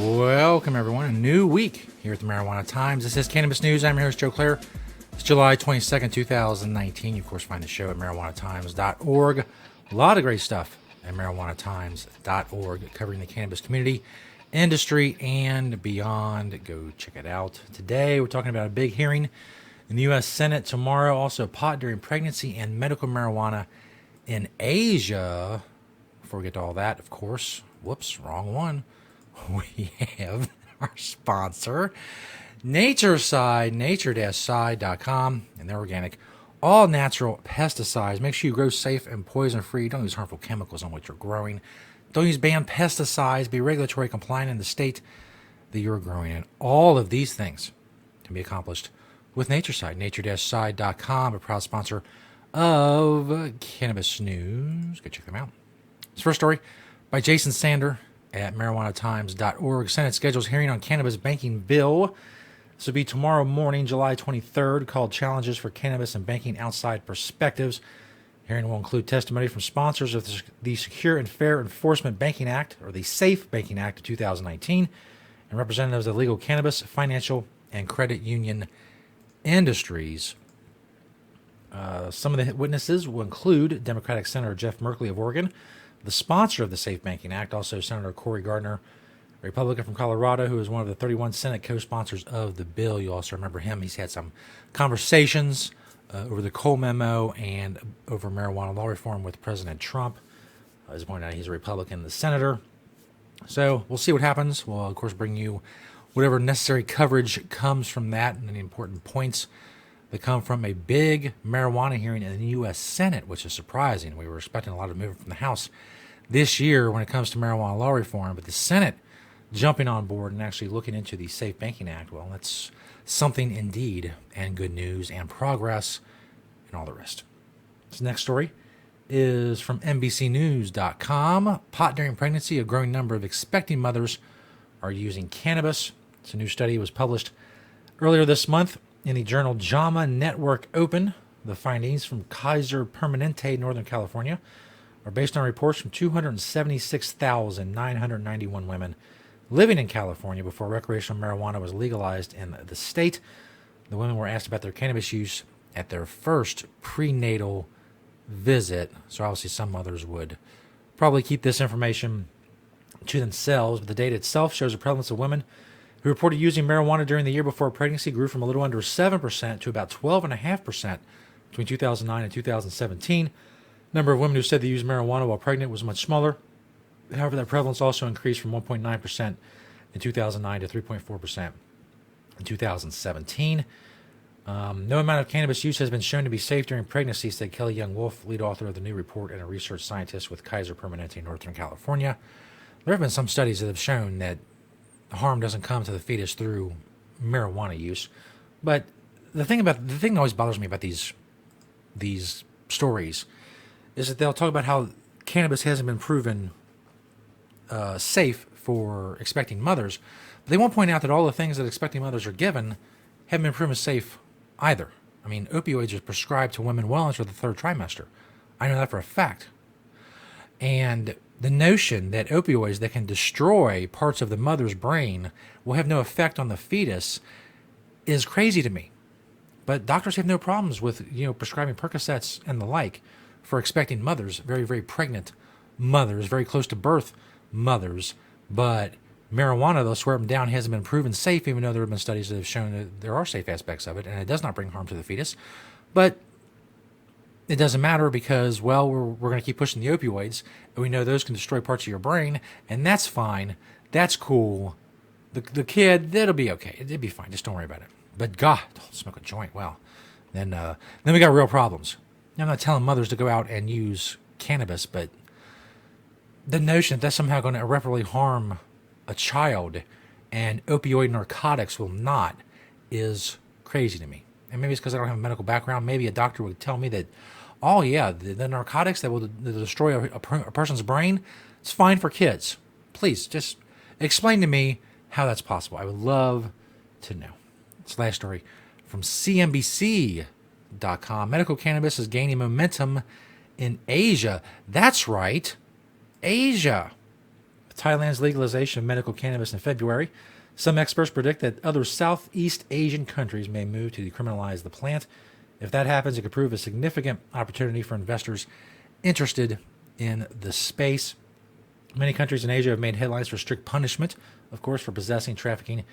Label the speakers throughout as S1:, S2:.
S1: Welcome, everyone. A new week here at the Marijuana Times. This is Cannabis News. I'm your host, Joe Klare. It's July 22nd, 2019. You, of course, find the show at marijuanatimes.org. A lot of great stuff at marijuanatimes.org covering the cannabis community, industry, and beyond. Go check it out. Today, we're talking about a big hearing in the U.S. Senate. Tomorrow, also pot during pregnancy and medical marijuana in Asia. Before we get to all that, of course, whoops, wrong one. We have our sponsor, NatureSide, nature-side.com, and they're organic, all natural pesticides. Make sure you grow safe and poison-free. Don't use harmful chemicals on what you're growing. Don't use banned pesticides. Be regulatory compliant in the state that you're growing in. All of these things can be accomplished with NatureSide, nature-side.com, a proud sponsor of Cannabis News. Go check them out. This first story by Jason Sander at marijuanatimes.org. Senate schedules hearing on cannabis banking bill. This will be tomorrow morning, July 23rd, called Challenges for Cannabis and Banking Outside Perspectives. Hearing will include testimony from sponsors of the Secure and Fair Enforcement Banking Act, or the SAFE Banking Act of 2019, and representatives of the legal cannabis, financial, and credit union industries. Some of the witnesses will include Democratic Senator Jeff Merkley of Oregon, the sponsor of the Safe Banking Act, also Senator Cory Gardner, a Republican from Colorado, who is one of the 31 Senate co-sponsors of the bill. You also remember him. He's had some conversations over the Cole memo and over marijuana law reform with President Trump. As pointed out, he's a Republican, the senator. So we'll see what happens. We'll, of course, bring you whatever necessary coverage comes from that and any important points that come from a big marijuana hearing in the U.S. Senate, which is surprising. We were expecting a lot of movement from the House this year when it comes to marijuana law reform, but the Senate jumping on board and actually looking into the Safe Banking Act, well, that's something indeed, and good news and progress and all the rest. This next story is from NBCnews.com. Pot during pregnancy, a growing number of expecting mothers are using cannabis. It's a new study was published earlier this month in the journal JAMA Network Open. The findings from Kaiser Permanente, Northern California, are based on reports from 276,991 women living in California before recreational marijuana was legalized in the state. The women were asked about their cannabis use at their first prenatal visit. So obviously some mothers would probably keep this information to themselves, but the data itself shows the prevalence of women who reported using marijuana during the year before pregnancy grew from a little under 7% to about 12.5% between 2009 and 2017. The number of women who said they used marijuana while pregnant was much smaller. However, that prevalence also increased from 1.9% in 2009 to 3.4% in 2017. No amount of cannabis use has been shown to be safe during pregnancy, said Kelly Young Wolf, lead author of the new report and a research scientist with Kaiser Permanente, Northern California. There have been some studies that have shown that harm doesn't come to the fetus through marijuana use. But the thing that always bothers me about these stories is that they'll talk about how cannabis hasn't been proven safe for expecting mothers, but they won't point out that all the things that expecting mothers are given haven't been proven safe either. I mean, opioids are prescribed to women well into the third trimester. I know that for a fact. And the notion that opioids that can destroy parts of the mother's brain will have no effect on the fetus is crazy to me. But doctors have no problems with, prescribing Percocets and the like for expecting mothers, very, very pregnant mothers, very close to birth mothers. But marijuana, they'll swear them down, hasn't been proven safe, even though there have been studies that have shown that there are safe aspects of it, and it does not bring harm to the fetus. But it doesn't matter because, well, we're going to keep pushing the opioids, and we know those can destroy parts of your brain, and that's fine. That's cool. The kid, that'll be okay. It'll be fine. Just don't worry about it. But God, don't smoke a joint. Well, then we got real problems. I'm not telling mothers to go out and use cannabis, but the notion that that's somehow going to irreparably harm a child and opioid narcotics will not is crazy to me. And maybe it's because I don't have a medical background. Maybe a doctor would tell me that, oh yeah, the narcotics that will destroy a person's brain, it's fine for kids. Please, just explain to me how that's possible. I would love to know. This last story from CNBC.com. Medical cannabis is gaining momentum in Asia. That's right, Asia. Thailand's legalization of medical cannabis in February. Some experts predict that other Southeast Asian countries may move to decriminalize the plant. If that happens, it could prove a significant opportunity for investors interested in the space. Many countries in Asia have made headlines for strict punishment, of course, for possessing, trafficking,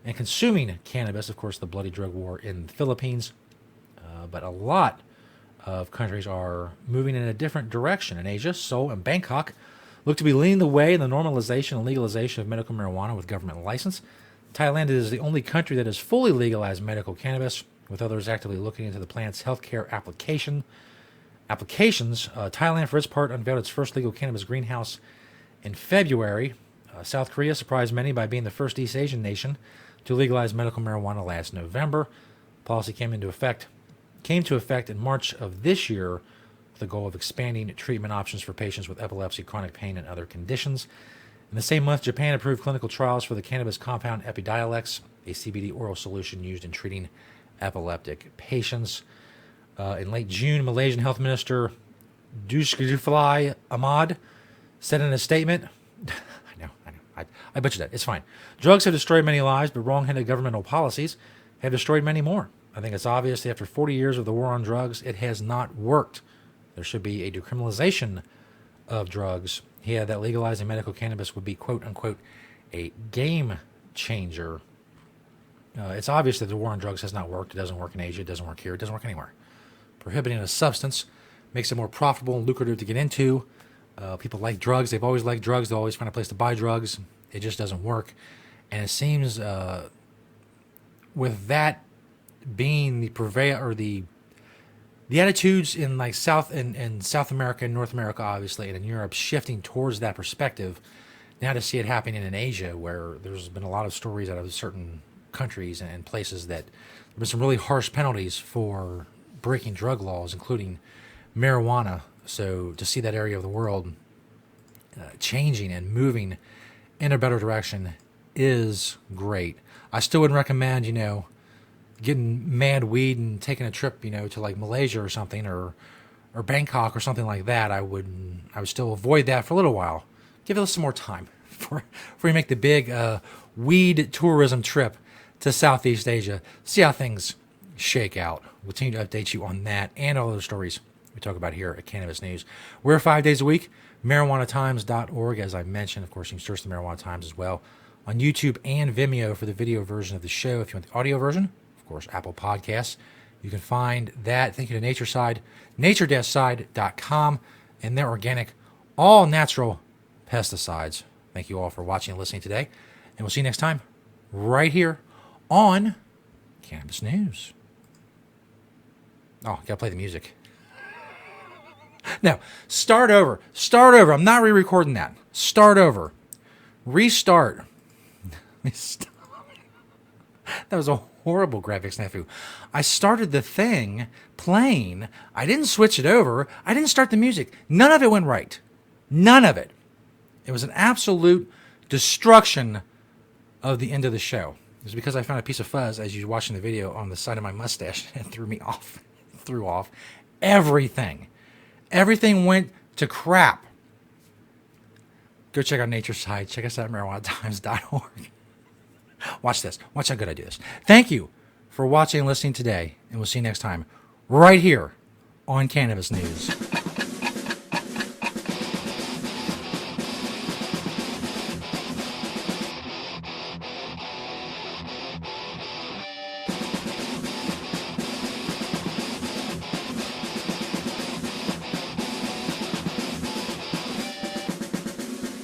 S1: and consuming cannabis. Of course, the bloody drug war in the Philippines. But a lot of countries are moving in a different direction. In Asia, Seoul and Bangkok look to be leading the way in the normalization and legalization of medical marijuana with government license. Thailand is the only country that has fully legalized medical cannabis, with others actively looking into the plant's healthcare applications. Thailand, for its part, unveiled its first legal cannabis greenhouse in February. South Korea surprised many by being the first East Asian nation to legalize medical marijuana last November. Policy came to effect in March of this year with the goal of expanding treatment options for patients with epilepsy, chronic pain, and other conditions. In the same month, Japan approved clinical trials for the cannabis compound Epidiolex, a CBD oral solution used in treating epileptic patients. In late June, Malaysian Health Minister Zulkifli Ahmad said in a statement, I butchered that. It's fine. Drugs have destroyed many lives, but wrong-headed governmental policies have destroyed many more. I think it's obvious that after 40 years of the war on drugs, it has not worked. There should be a decriminalization of drugs. He had that legalizing medical cannabis would be, quote-unquote, a game changer. It's obvious that the war on drugs has not worked. It doesn't work in Asia. It doesn't work here. It doesn't work anywhere. Prohibiting a substance makes it more profitable and lucrative to get into. People like drugs. They've always liked drugs. They'll always find a place to buy drugs. It just doesn't work. And it seems with that being the purveyor, or the attitudes in like South America and North America, obviously, and in Europe, shifting towards that perspective. Now to see it happening in Asia, where there's been a lot of stories out of certain countries and places that there have been some really harsh penalties for breaking drug laws, including marijuana. So to see that area of the world changing and moving in a better direction is great. I still wouldn't recommend, getting mad weed and taking a trip, to like Malaysia or something, or Bangkok or something like that. I would still avoid that for a little while. Give it some more time before you make the big weed tourism trip to Southeast Asia. See how things shake out. We'll continue to update you on that and all those stories we talk about here at Cannabis News. We're 5 days a week. MarijuanaTimes.org, as I mentioned. Of course, you can search the Marijuana Times as well on YouTube and Vimeo for the video version of the show. If you want the audio version, of course, Apple Podcasts. You can find that. Thank you to NatureSide, nature-side.com, and their organic, all natural pesticides. Thank you all for watching and listening today. And we'll see you next time right here on Cannabis News. Oh, gotta play the music. Now, start over. I'm not re-recording that. Start over. Restart. That was a horrible graphics snafu. I started the thing playing. I didn't switch it over. I didn't start the music. None of it went right. None of it. It was an absolute destruction of the end of the show. It was because I found a piece of fuzz as you were watching the video on the side of my mustache and threw me off. Threw off everything. Everything went to crap. Go check out Nature's Side. Check us out at MarijuanaTimes.org. Watch this. Watch how good I do this. Thank you for watching and listening today, and we'll see you next time right here on Cannabis News.